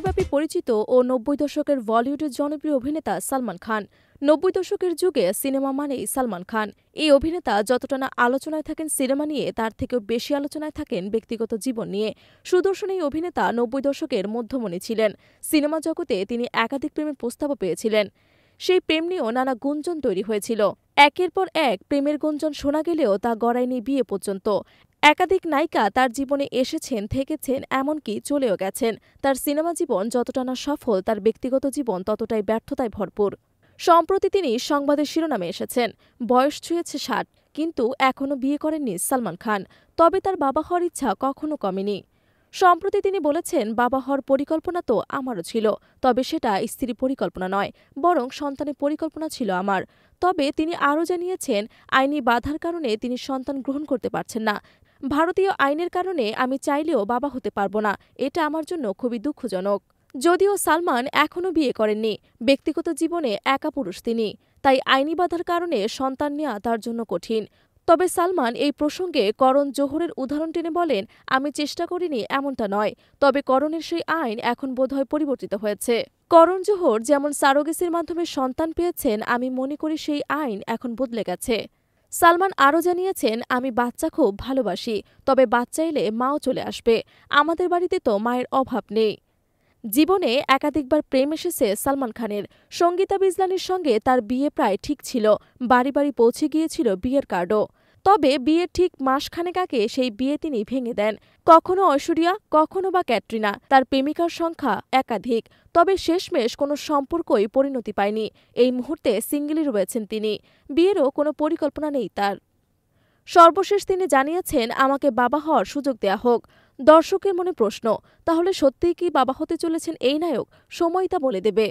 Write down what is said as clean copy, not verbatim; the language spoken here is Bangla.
বিশ্বব্যাপী পরিচিত ও ৯০ দশকের বলিউডের জনপ্রিয় অভিনেতা সালমান খান। ৯০ দশকের যুগে সিনেমা মানেই সালমান খান। এই অভিনেতা যতটা না আলোচনায় থাকেন সিনেমা নিয়ে, তার থেকেও বেশি আলোচনায় থাকেন ব্যক্তিগত জীবন নিয়ে। সুদর্শন এই অভিনেতা ৯০ দশকের মধ্যমণি ছিলেন। সিনেমা জগতে তিনি একাধিক প্রেমের প্রস্তাবও পেয়েছিলেন। সেই প্রেম নিয়েও নানা গুঞ্জন তৈরি হয়েছিল। একের পর এক প্রেমের গুঞ্জন শোনা গেলেও তা গড়ায়নি বিয়ে পর্যন্ত। একাধিক নায়িকা তার জীবনে এসেছেন, থেকেছেন, এমনকি চলেও গেছেন। তার সিনেমা জীবন যতটা না সফল, তার ব্যক্তিগত জীবন ততটাই ব্যর্থতায় ভরপুর। সম্প্রতি তিনি সংবাদের শিরোনামে এসেছেন। বয়স ছুঁয়েছে ৬০, কিন্তু এখনও বিয়ে করেননি সালমান খান। তবে তার বাবা হওয়ার ইচ্ছা কখনো কমেনি। সম্প্রতি তিনি বলেছেন, বাবা হওয়ার পরিকল্পনা তো আমারও ছিল, তবে সেটা স্ত্রী পরিকল্পনা নয়, বরং সন্তানের পরিকল্পনা ছিল আমার। তবে তিনি আরও জানিয়েছেন, আইনি বাধার কারণে তিনি সন্তান গ্রহণ করতে পারছেন না। ভারতীয় আইনের কারণে আমি চাইলেও বাবা হতে পারব না। এটা আমার জন্য খুবই দুঃখজনক। যদিও সালমান এখনও বিয়ে করেননি, ব্যক্তিগত জীবনে একা পুরুষ তিনি, তাই আইনি বাধার কারণে সন্তান নেওয়া তার জন্য কঠিন। তবে সালমান এই প্রসঙ্গে করণ জোহরের উদাহরণ টেনে বলেন, আমি চেষ্টা করিনি এমনটা নয়, তবে করণের সেই আইন এখন বোধহয় পরিবর্তিত হয়েছে। করণ জোহর যেমন সারোগেসির মাধ্যমে সন্তান পেয়েছেন, আমি মনে করি সেই আইন এখন বদলে গেছে। সালমান আরও জানিয়েছেন, আমি বাচ্চা খুব ভালোবাসি, তবে বাচ্চা এলে মাও চলে আসবে। আমাদের বাড়িতে তো মায়ের অভাব নেই। জীবনে একাধিকবার প্রেম এসেছে সালমান খানের। সঙ্গীতা বিজলানির সঙ্গে তার বিয়ে প্রায় ঠিক ছিল, বাড়ি বাড়ি পৌঁছে গিয়েছিল বিয়ের কার্ডও। তবে বিয়ের ঠিক মাসখানেক আগে সেই বিয়ে তিনি ভেঙে দেন। কখনো ঐশ্বরিয়া, কখনো বা ক্যাটরিনা, তার প্রেমিকার সংখ্যা একাধিক। তবে শেষমেশ কোনো সম্পর্কই পরিণতি পায়নি। এই মুহূর্তে সিঙ্গেলই রয়েছেন তিনি। বিয়েরও কোনো পরিকল্পনা নেই তার। সর্বশেষ তিনি জানিয়েছেন, আমাকে বাবা হওয়ার সুযোগ দেয়া হোক। দর্শকের মনে প্রশ্ন, তাহলে সত্যিই কি বাবা হতে চলেছেন এই নায়ক? সময় তা বলে দেবে।